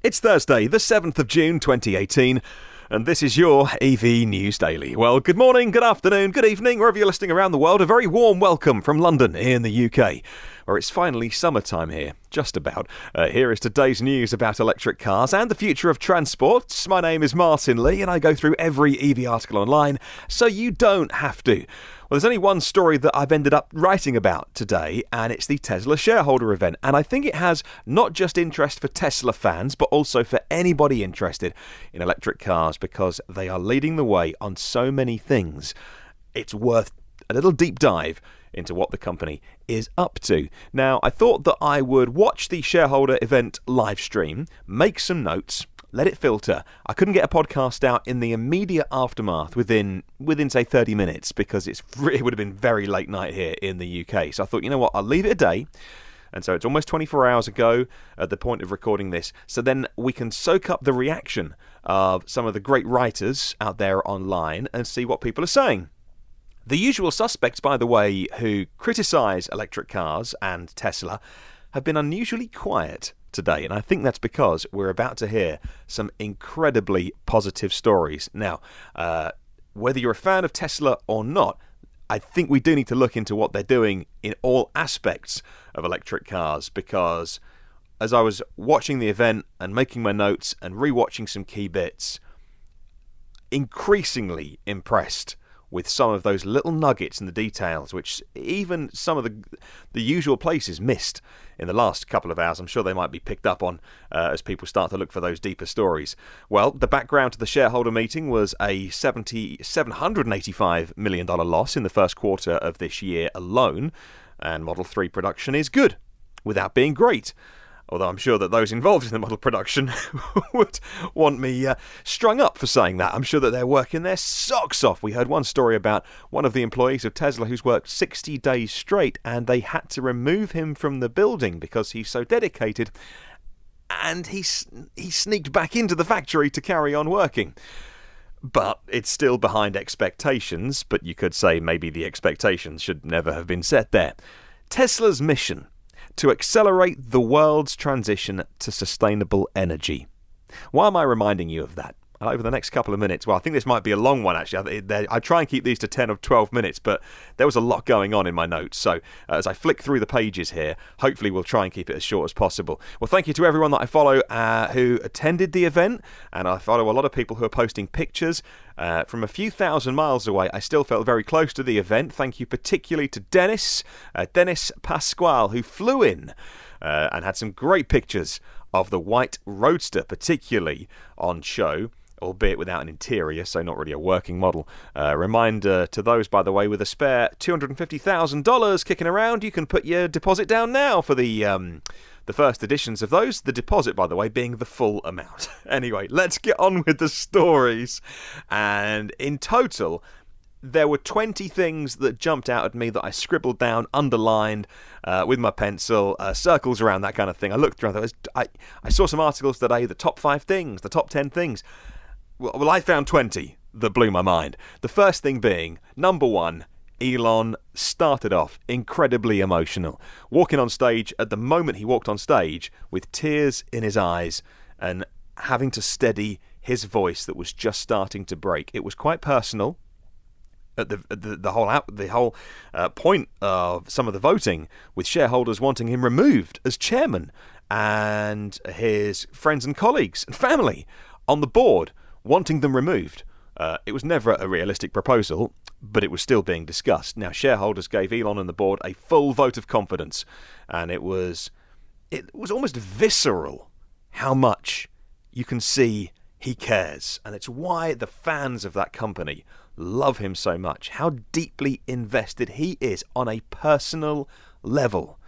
It's Thursday, the 7th of June 2018, and this is your EV News Daily. Well, good morning, good afternoon, good evening, wherever you're listening around the world. A very warm welcome from London in the UK, where it's finally summertime here, just about. Here is today's news about electric cars and the future of transport. My name is Martyn Lee, and I go through every EV article online, so you don't have to. Well, there's only one story that I've ended up writing about today, and it's the Tesla Shareholder event. And I think it has not just interest for Tesla fans, but also for anybody interested in electric cars, because they are leading the way on so many things. It's worth a little deep dive into what the company is up to. Now, I thought that I would watch the Shareholder event live stream, make some notes, let it filter. I couldn't get a podcast out in the immediate aftermath within say 30 minutes, because it would have been very late night here in the UK. So I thought, you know what, I'll leave it a day. And so it's almost 24 hours ago at the point of recording this. So then we can soak up the reaction of some of the great writers out there online and see what people are saying. The usual suspects, by the way, who criticise electric cars and Tesla have been unusually quiet today, and I think that's because we're about to hear some incredibly positive stories. Now, whether you're a fan of Tesla or not, I think we do need to look into what they're doing in all aspects of electric cars, because as I was watching the event and making my notes and rewatching some key bits, increasingly impressed with some of those little nuggets and the details, which even some of the usual places missed in the last couple of hours. I'm sure they might be picked up on as people start to look for those deeper stories. Well, the background to the shareholder meeting was a $785 million loss in the first quarter of this year alone, and Model 3 production is good, without being great. Although I'm sure that those involved in the model production would want me strung up for saying that. I'm sure that they're working their socks off. We heard one story about one of the employees of Tesla who's worked 60 days straight, and they had to remove him from the building because he's so dedicated, and he sneaked back into the factory to carry on working. But it's still behind expectations, but you could say maybe the expectations should never have been set there. Tesla's mission: to accelerate the world's transition to sustainable energy. Why am I reminding you of that? Over the next couple of minutes, well, I think this might be a long one actually. I try and keep these to 10 or 12 minutes, but there was a lot going on in my notes. So as I flick through the pages here, hopefully we'll try and keep it as short as possible. Well, thank you to everyone that I follow who attended the event, and I follow a lot of people who are posting pictures from a few thousand miles away. I still felt very close to the event. Thank you particularly to Dennis Pascual, who flew in and had some great pictures of the white Roadster, particularly on show, albeit without an interior, so not really a working model. Reminder to those, by the way, with a spare $250,000 kicking around, you can put your deposit down now for the first editions of those. The deposit, by the way, being the full amount. Anyway, let's get on with the stories. And in total, there were 20 things that jumped out at me that I scribbled down, underlined with my pencil, circles around, that kind of thing. I looked through, I saw some articles today, the top 5 things, the top 10 things. Well, I found 20 that blew my mind. The first thing being, number 1, Elon started off incredibly emotional. Walking on stage, at the moment he walked on stage, with tears in his eyes and having to steady his voice that was just starting to break. It was quite personal. At the whole point of some of the voting, with shareholders wanting him removed as chairman, and his friends and colleagues and family on the board wanting them removed. It was never a realistic proposal, but it was still being discussed. Now, shareholders gave Elon and the board a full vote of confidence, and it was almost visceral how much you can see he cares. And it's why the fans of that company love him so much, how deeply invested he is on a personal level.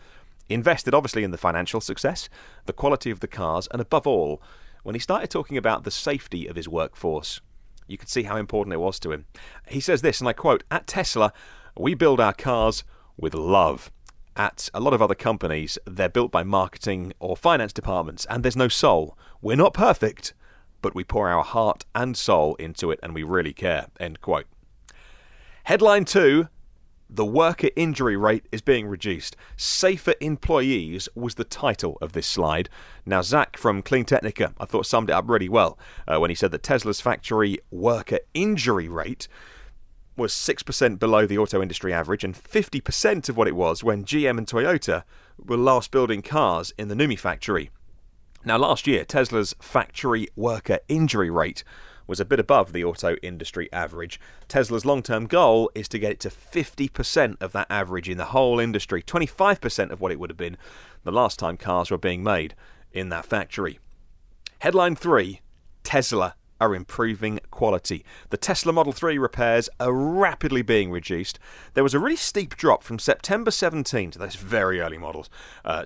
Invested, obviously, in the financial success, the quality of the cars, and above all, when he started talking about the safety of his workforce, you could see how important it was to him. He says this, and I quote, "At Tesla, we build our cars with love. At a lot of other companies, they're built by marketing or finance departments, and there's no soul. We're not perfect, but we pour our heart and soul into it, and we really care." End quote. Headline 2, The worker injury rate is being reduced. Safer employees was the title of this slide. Now, Zach from Clean Technica, I thought, summed it up really well when he said that Tesla's factory worker injury rate was 6% below the auto industry average and 50% of what it was when GM and Toyota were last building cars in the NUMMI factory. Now, last year, Tesla's factory worker injury rate was a bit above the auto industry average. Tesla's long-term goal is to get it to 50% of that average in the whole industry, 25% of what it would have been the last time cars were being made in that factory. Headline 3, Tesla are improving quality. The Tesla Model 3 repairs are rapidly being reduced. There was a really steep drop from September 17, to those very early models,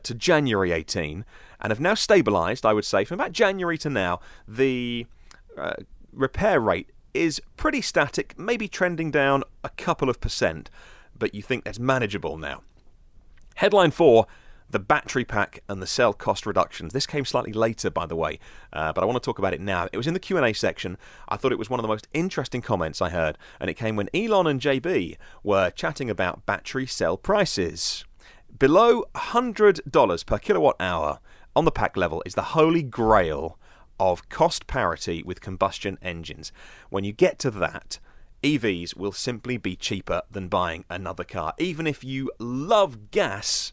to January 18, and have now stabilised, I would say, from about January to now. The repair rate is pretty static, maybe trending down a couple of percent, but you think that's manageable now. Headline 4, the battery pack and the cell cost reductions. This came slightly later, by the way, but I want to talk about it now. It was in the Q&A section. I thought it was one of the most interesting comments I heard, and it came when Elon and JB were chatting about battery cell prices. Below $100 per kilowatt hour on the pack level is the holy grail of cost parity with combustion engines. When you get to that, EVs will simply be cheaper than buying another car. Even if you love gas,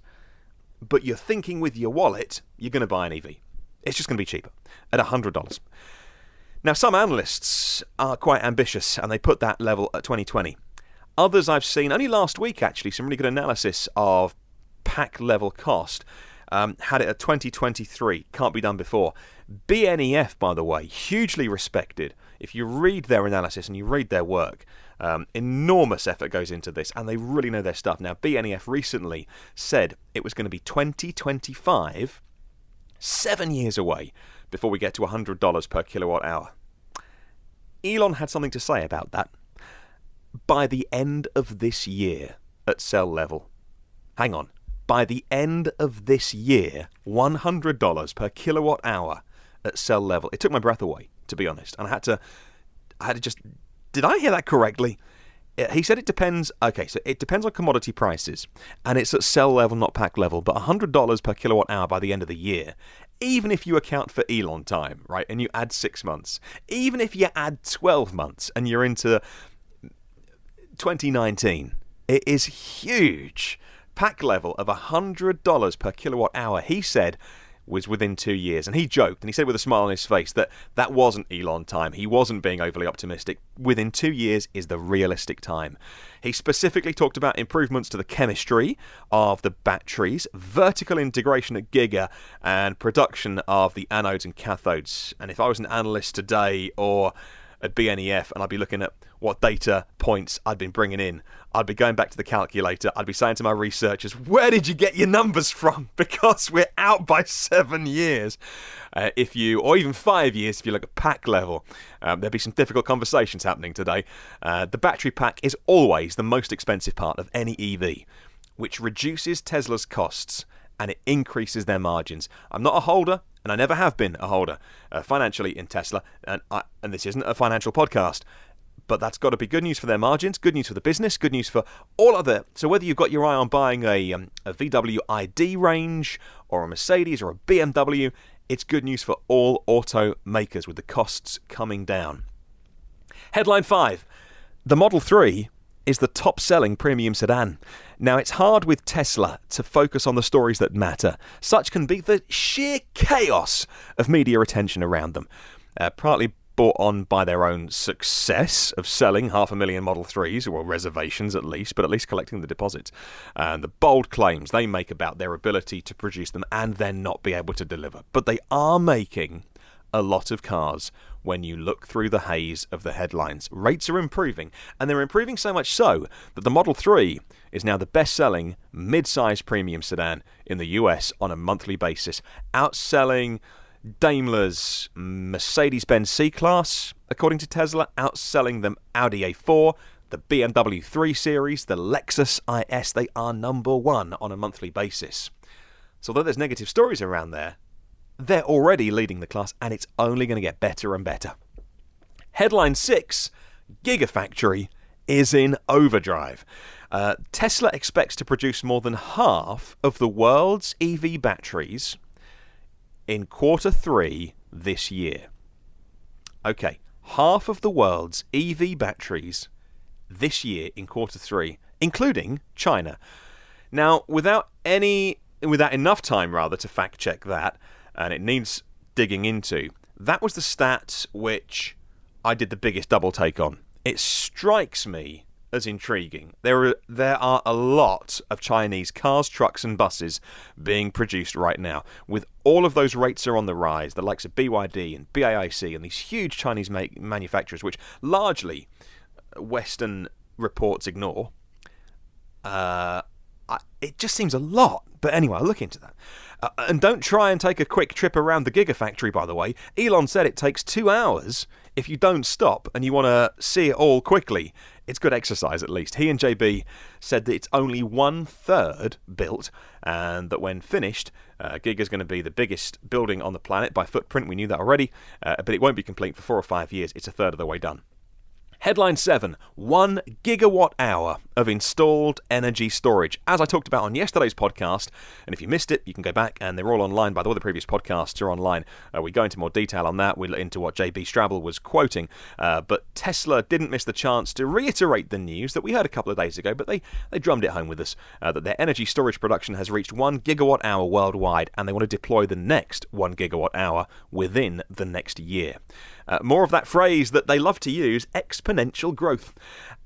but you're thinking with your wallet, you're going to buy an EV. It's just going to be cheaper at $100. Now, some analysts are quite ambitious, and they put that level at 2020. Others I've seen, only last week actually, some really good analysis of pack level cost. Had it at 2023. Can't be done before. BNEF, by the way, hugely respected. If you read their analysis and you read their work, enormous effort goes into this, and they really know their stuff. Now, BNEF recently said it was going to be 2025, 7 years away, before we get to $100 per kilowatt hour. Elon had something to say about that. By the end of this year, at cell level. Hang on. By the end of this year, $100 per kilowatt hour at cell level. It took my breath away, to be honest. And I had to just, did I hear that correctly? He said it depends, okay, so it depends on commodity prices. And it's at cell level, not pack level. But $100 per kilowatt hour by the end of the year, even if you account for Elon time, right, and you add 6 months, even if you add 12 months and you're into 2019, it is huge. Pack level of $100 per kilowatt hour, he said, was within 2 years. And he joked, and he said with a smile on his face, that that wasn't Elon time. He wasn't being overly optimistic. Within 2 years is the realistic time. He specifically talked about improvements to the chemistry of the batteries, vertical integration at Giga, and production of the anodes and cathodes. And if I was an analyst today or at BNEF and I'd be looking at what data points I'd been bringing in, I'd be going back to the calculator. I'd be saying to my researchers, where did you get your numbers from? Because we're out by 7 years. Or even 5 years if you look at pack level. There'll be some difficult conversations happening today. The battery pack is always the most expensive part of any EV, which reduces Tesla's costs and it increases their margins. I'm not a holder, and I never have been a holder financially in Tesla, and this isn't a financial podcast, but that's got to be good news for their margins, good news for the business, good news for all other. So whether you've got your eye on buying a VW ID range or a Mercedes or a BMW, it's good news for all automakers with the costs coming down. Headline 5, the Model 3 is the top-selling premium sedan. Now, it's hard with Tesla to focus on the stories that matter. Such can be the sheer chaos of media attention around them. Partly brought on by their own success of selling 500,000 Model 3s, or reservations at least, but at least collecting the deposits. And the bold claims they make about their ability to produce them and then not be able to deliver. But they are making a lot of cars when you look through the haze of the headlines. Rates are improving, and they're improving so much so that the Model 3 is now the best-selling mid-size premium sedan in the US on a monthly basis, outselling Daimler's Mercedes-Benz C-Class, according to Tesla, outselling them Audi A4, the BMW 3 Series, the Lexus IS. They are number one on a monthly basis. So although there's negative stories around there, they're already leading the class, and it's only going to get better and better. Headline 6, Gigafactory is in overdrive. Tesla expects to produce more than half of the world's EV batteries in Q3 this year. Okay, half of the world's EV batteries this year in Q3, including China. Now, without enough time, to fact check that, and it needs digging into, that was the stat which I did the biggest double take on. It strikes me as intriguing. There are a lot of Chinese cars, trucks and buses being produced right now. With all of those rates are on the rise, the likes of BYD and BAIC and these huge Chinese manufacturers, which largely Western reports ignore. It just seems a lot. But anyway, I'll look into that. And don't try and take a quick trip around the Gigafactory, by the way. Elon said it takes 2 hours if you don't stop and you want to see it all quickly. It's good exercise, at least. He and JB said that it's only 1/3 built, and that when finished, Giga's going to be the biggest building on the planet by footprint. We knew that already, but it won't be complete for 4 or 5 years. It's 1/3 of the way done. Headline 7, 1 gigawatt hour of installed energy storage. As I talked about on yesterday's podcast, and if you missed it, you can go back, and they're all online. By the way, the previous podcasts are online. We go into more detail on that. We look into what JB Straubel was quoting. But Tesla didn't miss the chance to reiterate the news that we heard a couple of days ago, but they drummed it home with us, that their energy storage production has reached 1 gigawatt hour worldwide, and they want to deploy the next 1 gigawatt hour within the next year. More of that phrase that they love to use, exponential growth.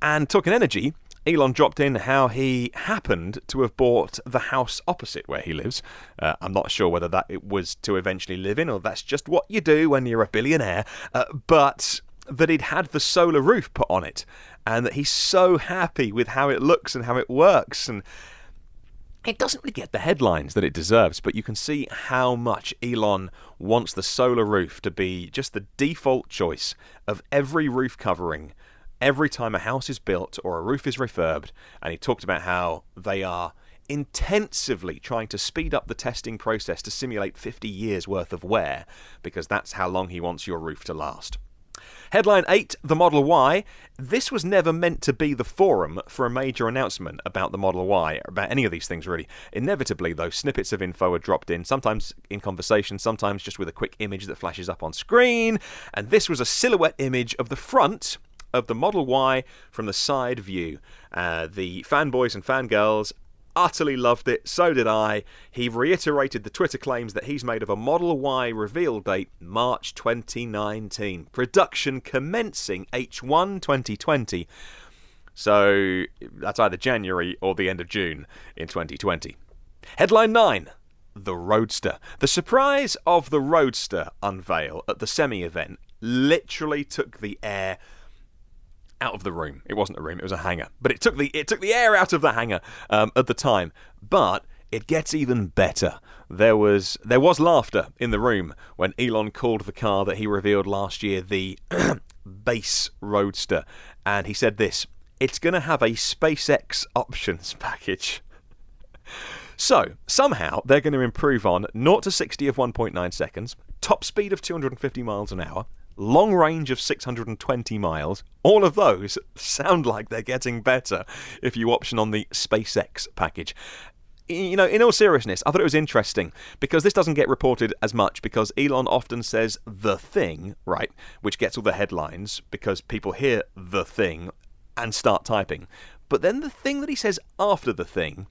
And talking energy, Elon dropped in how he happened to have bought the house opposite where he lives. I'm not sure whether that it was to eventually live in, or that's just what you do when you're a billionaire, but that he'd had the solar roof put on it, and that he's so happy with how it looks and how it works. And it doesn't really get the headlines that it deserves, but you can see how much Elon wants the solar roof to be just the default choice of every roof covering every time a house is built or a roof is refurbed. And he talked about how they are intensively trying to speed up the testing process to simulate 50 years worth of wear, because that's how long he wants your roof to last. Headline 8, the Model Y. This was never meant to be the forum for a major announcement about the Model Y, or about any of these things really. Inevitably, though, snippets of info are dropped in, sometimes in conversation, sometimes just with a quick image that flashes up on screen. And this was a silhouette image of the front of the Model Y from the side view. The fanboys and fangirls utterly loved it, so did I. He reiterated the Twitter claims that he's made of a Model Y reveal date, March 2019. Production commencing H1 2020. So that's either January or the end of June in 2020. Headline 9, the Roadster. The surprise of the Roadster unveil at the Semi event literally took the air out of the room. It wasn't a room, it was a hangar. But it took the air out of the hangar at the time. But it gets even better. There was laughter in the room when Elon called the car that he revealed last year the base Roadster. And he said this: it's going to have a SpaceX options package. So, somehow, they're going to improve on 0 to 60 of 1.9 seconds, top speed of 250 miles an hour, long range of 620 miles. All of those sound like they're getting better if you option on the SpaceX package. You know, in all seriousness, I thought it was interesting because this doesn't get reported as much because Elon often says the thing, right, which gets all the headlines because people hear the thing and start typing. But then the thing that he says after the thing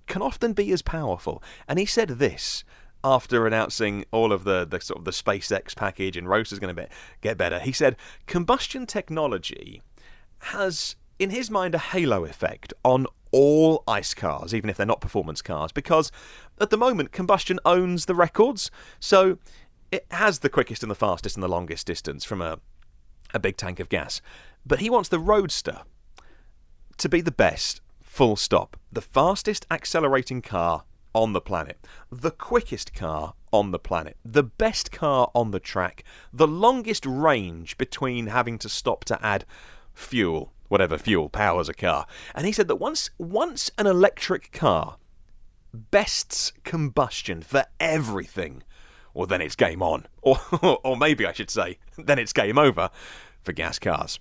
can often be as powerful. And he said this after announcing all of the sort of the SpaceX package and Roadster's going to get better. He said, combustion technology has, in his mind, a halo effect on all ICE cars, even if they're not performance cars, because at the moment, combustion owns the records. So it has the quickest and the fastest and the longest distance from a big tank of gas. But he wants the Roadster to be the best, full stop. The fastest accelerating car on the planet, the quickest car on the planet, the best car on the track, the longest range between having to stop to add fuel, whatever fuel powers a car. And he said that once an electric car bests combustion for everything, well, then it's game on. Or maybe I should say, then it's game over for gas cars.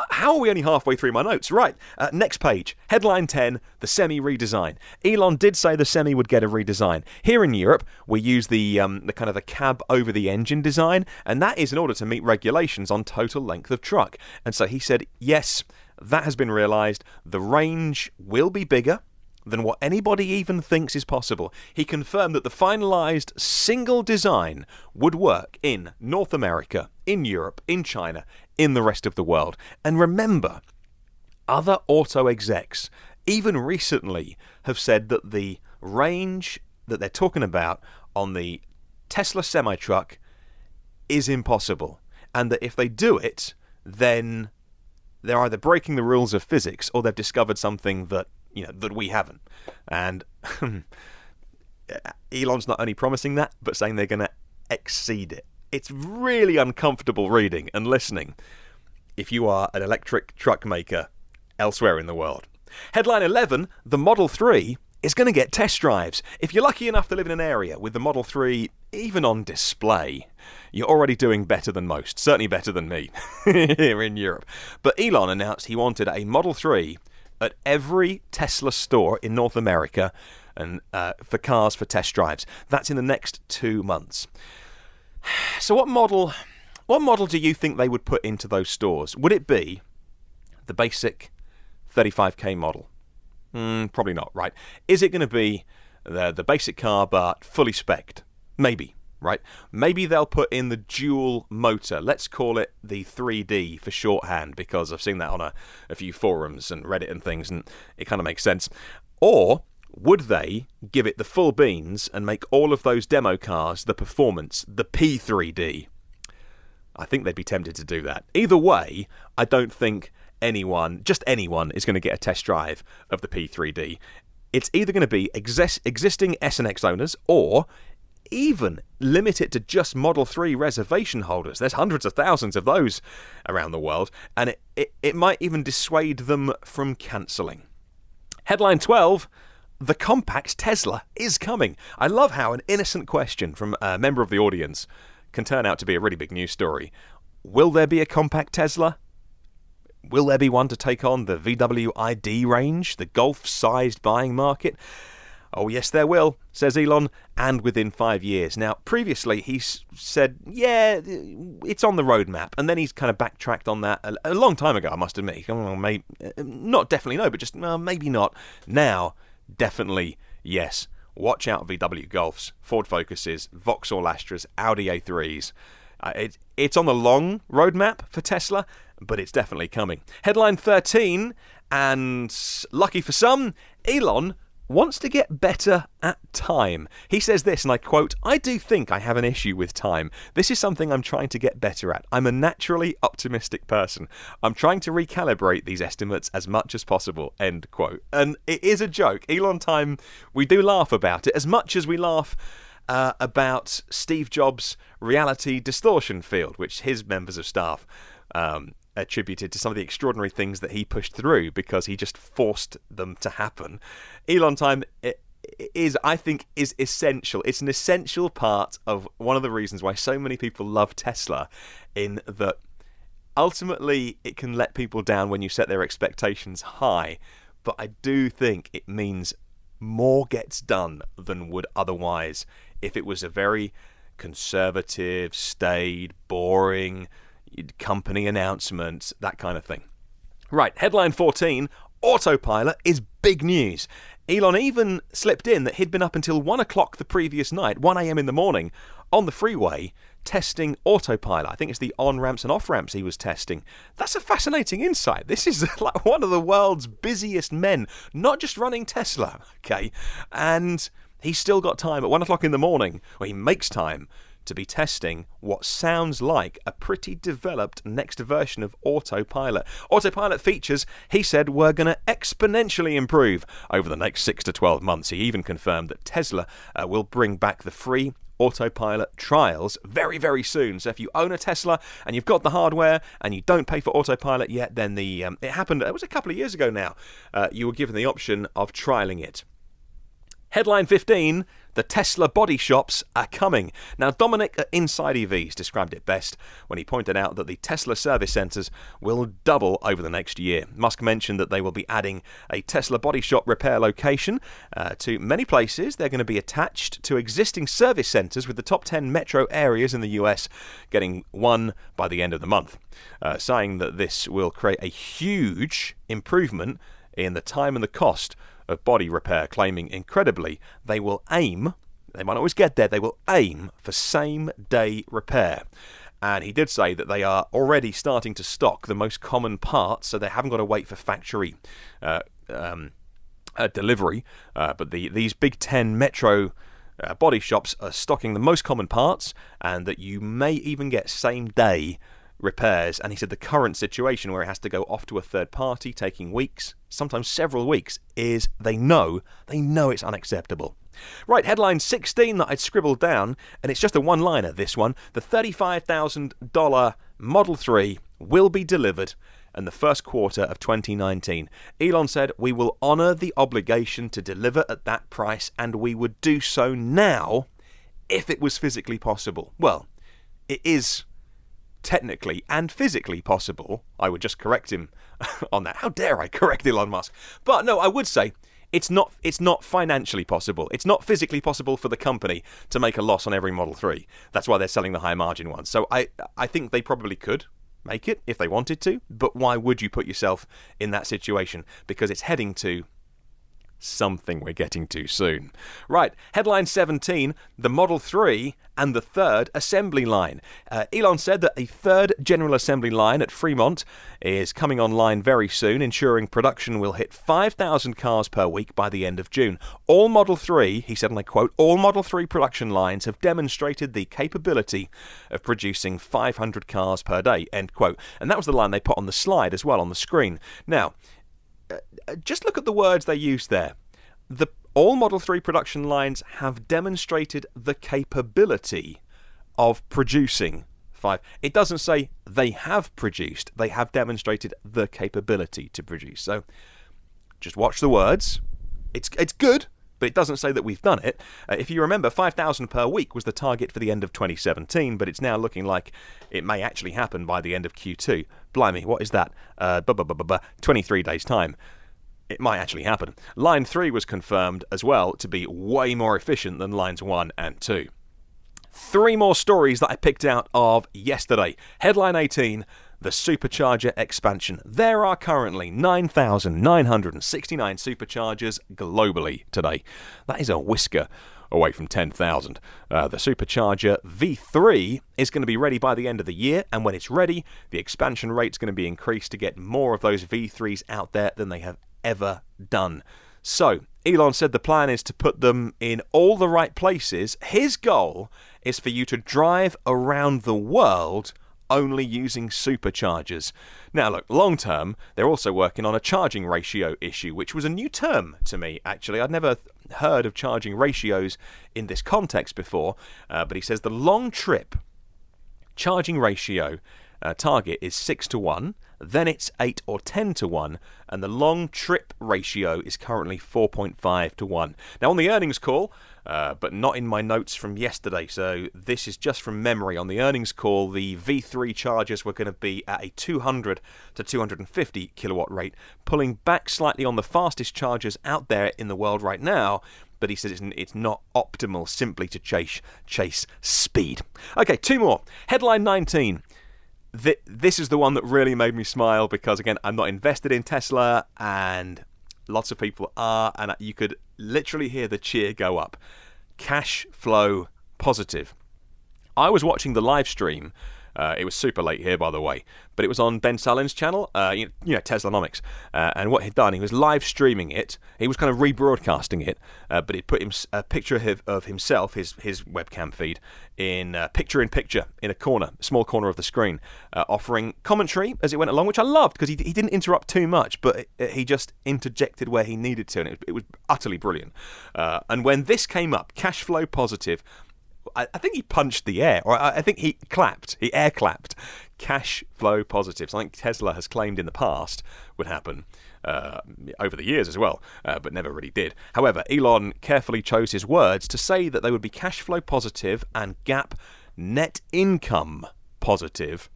How are we only halfway through my notes? Right, next page. Headline 10, the Semi redesign. Elon did say the Semi would get a redesign. Here in Europe, we use the kind of the cab over the engine design, and that is in order to meet regulations on total length of truck. And so he said, yes, that has been realised. The range will be bigger than what anybody even thinks is possible. He confirmed that the finalised single design would work in North America, in Europe, in China, in the rest of the world. And remember, other auto execs, even recently, have said that the range that they're talking about on the Tesla semi-truck is impossible. And that if they do it, then they're either breaking the rules of physics or they've discovered something that that we haven't. And Elon's not only promising that, but saying they're going to exceed it. It's really uncomfortable reading and listening if you are an electric truck maker elsewhere in the world. Headline 11, the Model 3 is going to get test drives. If you're lucky enough to live in an area with the Model 3 even on display, you're already doing better than most. Certainly better than me here in Europe. But Elon announced he wanted a Model 3 at every Tesla store in North America and for cars for test drives. That's in the next 2 months. So what model do you think they would put into those stores? Would it be the basic 35k model? Probably not, right? Is it going to be the basic car but fully spec'd? Maybe, right? Maybe they'll put in the dual motor. Let's call it the 3D for shorthand, because I've seen that on a few forums and Reddit and things, and it kind of makes sense. Or would they give it the full beans and make all of those demo cars the performance, the P3D? I think they'd be tempted to do that. Either way, I don't think just anyone is going to get a test drive of the P3D. It's either going to be existing S and X owners, or even limit it to just Model 3 reservation holders. There's hundreds of thousands of those around the world, and it might even dissuade them from cancelling. Headline 12, the compact Tesla is coming. I love how an innocent question from a member of the audience can turn out to be a really big news story. Will there be a compact Tesla? Will there be one to take on the VW ID range, the Golf-sized buying market? Oh, yes, there will, says Elon, and within 5 years. Now, previously, he said, yeah, it's on the roadmap, and then he's kind of backtracked on that a long time ago, I must admit. Maybe, not definitely no, but just maybe not. Now, definitely yes. Watch out VW Golfs, Ford Focuses, Vauxhall Astras, Audi A3s. It's on the long roadmap for Tesla, but it's definitely coming. Headline 13, and lucky for some, Elon wants to get better at time. He says this, and I quote, "I do think I have an issue with time. This is something I'm trying to get better at. I'm a naturally optimistic person. I'm trying to recalibrate these estimates as much as possible," end quote. And it is a joke. Elon time, we do laugh about it as much as we laugh about Steve Jobs' reality distortion field, which his members of staff attributed to some of the extraordinary things that he pushed through because he just forced them to happen. Elon time I think is essential. It's an essential part of one of the reasons why so many people love Tesla, in that ultimately it can let people down when you set their expectations high, but I do think it means more gets done than would otherwise if it was a very conservative, staid, boring company announcement, that kind of thing. Right, headline 14, autopilot is big news. Elon even slipped in that he'd been up until 1 o'clock the previous night, 1 a.m. in the morning, on the freeway, testing autopilot. I think it's the on-ramps and off-ramps he was testing. That's a fascinating insight. This is like one of the world's busiest men, not just running Tesla, okay? And he's still got time at 1 o'clock in the morning, or he makes time to be testing what sounds like a pretty developed next version of autopilot. Autopilot features, he said, were going to exponentially improve over the next 6 to 12 months. He even confirmed that Tesla will bring back the free autopilot trials very, very soon. So if you own a Tesla and you've got the hardware and you don't pay for autopilot yet, then it happened, it was a couple of years ago now, you were given the option of trialing it. Headline 15, the Tesla body shops are coming. Now, Dominic at Inside EVs described it best when he pointed out that the Tesla service centres will double over the next year. Musk mentioned that they will be adding a Tesla body shop repair location to many places. They're going to be attached to existing service centres, with the top 10 metro areas in the US getting one by the end of the month, saying that this will create a huge improvement in the time and the cost of body repair, claiming incredibly they will aim, they might not always get there, they will aim for same-day repair. And he did say that they are already starting to stock the most common parts, so they haven't got to wait for factory delivery. But these Big 10 metro body shops are stocking the most common parts, and that you may even get same-day repairs. And he said the current situation where it has to go off to a third party, taking weeks, sometimes several weeks, is they know it's unacceptable. Right, headline 16 that I'd scribbled down, and it's just a one-liner, this one. The $35,000 Model 3 will be delivered in the first quarter of 2019. Elon said, "We will honour the obligation to deliver at that price, and we would do so now if it was physically possible." Well, it is technically and physically possible. I would just correct him on that. How dare I correct Elon Musk? But no, I would say it's not financially possible. It's not physically possible for the company to make a loss on every Model 3. That's why they're selling the high margin ones. So I think they probably could make it if they wanted to, but why would you put yourself in that situation? Because it's heading to something we're getting to soon. Right, headline 17, the Model 3 and the third assembly line. Elon said that a third general assembly line at Fremont is coming online very soon, ensuring production will hit 5,000 cars per week by the end of June. All Model 3, he said, and I quote, "all Model 3 production lines have demonstrated the capability of producing 500 cars per day," end quote. And that was the line they put on the slide as well on the screen. Now, just look at the words they used there. All Model 3 production lines have demonstrated the capability of producing 5. It doesn't say they have produced. They have demonstrated the capability to produce. So just watch the words. It's good, but it doesn't say that we've done it. If you remember, 5,000 per week was the target for the end of 2017, but it's now looking like it may actually happen by the end of Q2. Blimey, what is that? 23 days' time. It might actually happen. Line 3 was confirmed as well to be way more efficient than lines 1 and 2. 3 more stories that I picked out of yesterday. Headline 18, the supercharger expansion. There are currently 9,969 superchargers globally today. That is a whisker away from 10,000. The supercharger V3 is going to be ready by the end of the year, and when it's ready, the expansion rate's going to be increased to get more of those V3s out there than they have ever done. So, Elon said the plan is to put them in all the right places. His goal is for you to drive around the world only using superchargers. Now look, long term, they're also working on a charging ratio issue, which was a new term to me, actually. I'd never heard of charging ratios in this context before, but he says the long trip charging ratio target is 6-1, then it's 8 or 10-1, and the long trip ratio is currently 4.5-1. Now on the earnings call, but not in my notes from yesterday, so this is just from memory. On the earnings call, the V3 chargers were going to be at a 200 to 250 kilowatt rate, pulling back slightly on the fastest chargers out there in the world right now. But he says it's not optimal simply to chase speed. Okay, 2 more. Headline 19. This is the one that really made me smile because, again, I'm not invested in Tesla and lots of people are, and you could literally hear the cheer go up. Cash flow positive. I was watching the live stream. It was super late here, by the way, but it was on Ben Salin's channel, Teslanomics. And what he'd done, he was live streaming it. He was kind of rebroadcasting it, but he'd put a picture of himself, his webcam feed, in picture in a small corner of the screen, offering commentary as it went along, which I loved because he didn't interrupt too much, but he just interjected where he needed to, and it was utterly brilliant. And when this came up, cash flow positive, I think he punched the air, or I think he air clapped. Cash flow positive, something Tesla has claimed in the past would happen. over the years as well, but never really did. However, Elon carefully chose his words to say that they would be cash flow positive and GAAP net income positive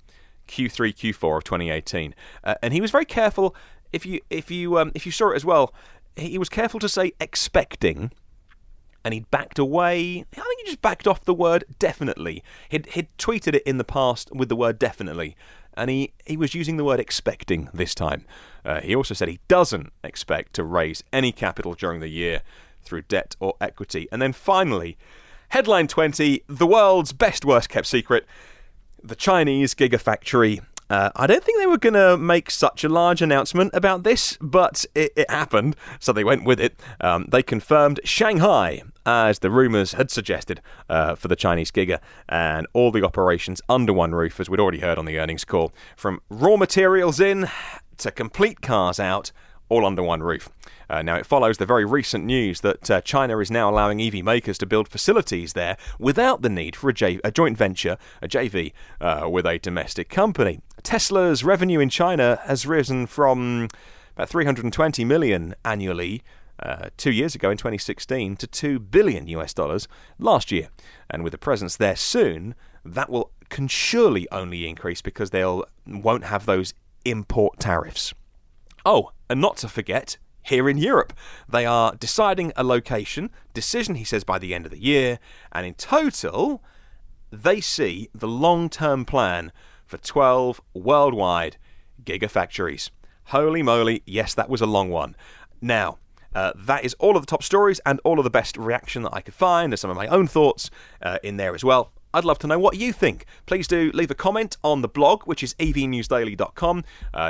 Q3, Q4 of 2018. And he was very careful. If you saw it as well, he was careful to say expecting, and he'd backed away. I think he just backed off the word definitely. He'd tweeted it in the past with the word definitely, and he was using the word expecting this time. He also said he doesn't expect to raise any capital during the year through debt or equity. And then finally, headline 20, the world's best worst kept secret, the Chinese Gigafactory. I don't think they were going to make such a large announcement about this, but it happened, so they went with it. They confirmed Shanghai, as the rumours had suggested, for the Chinese Giga, and all the operations under one roof, as we'd already heard on the earnings call, from raw materials in to complete cars out, all under one roof. Now, it follows the very recent news that China is now allowing EV makers to build facilities there without the need for a joint venture, a JV, with a domestic company. Tesla's revenue in China has risen from about 320 million annually 2 years ago in 2016 to $2 billion last year. And with a presence there soon, that can surely only increase because they won't have those import tariffs. Oh, and not to forget, here in Europe, they are deciding a location, decision, he says, by the end of the year, and in total, they see the long-term plan for 12 worldwide gigafactories. Holy moly, yes, that was a long one. Now, that is all of the top stories and all of the best reaction that I could find. There's some of my own thoughts in there as well. I'd love to know what you think. Please do leave a comment on the blog, which is evnewsdaily.com.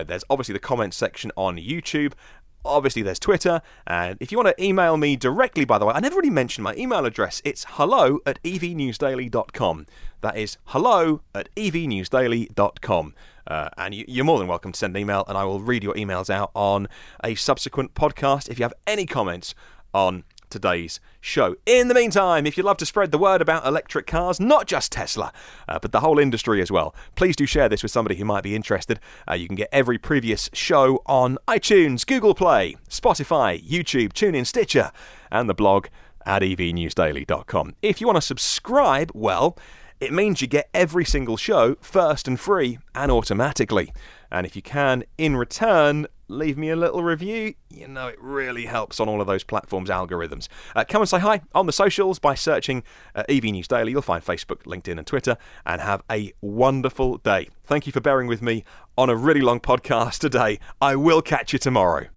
There's obviously the comment section on YouTube. Obviously, there's Twitter. And if you want to email me directly, by the way, I never really mentioned my email address. It's hello@evnewsdaily.com. That is hello@evnewsdaily.com. And you're more than welcome to send an email, and I will read your emails out on a subsequent podcast if you have any comments on today's show. In the meantime, if you'd love to spread the word about electric cars, not just Tesla, but the whole industry as well, please do share this with somebody who might be interested. You can get every previous show on iTunes, Google Play, Spotify, YouTube, TuneIn, Stitcher, and the blog at evnewsdaily.com. If you want to subscribe, well, it means you get every single show first and free and automatically. And if you can, in return, leave me a little review. You know, it really helps on all of those platforms' algorithms. Come and say hi on the socials by searching EV News Daily. You'll find Facebook, LinkedIn and Twitter. And have a wonderful day. Thank you for bearing with me on a really long podcast today. I will catch you tomorrow.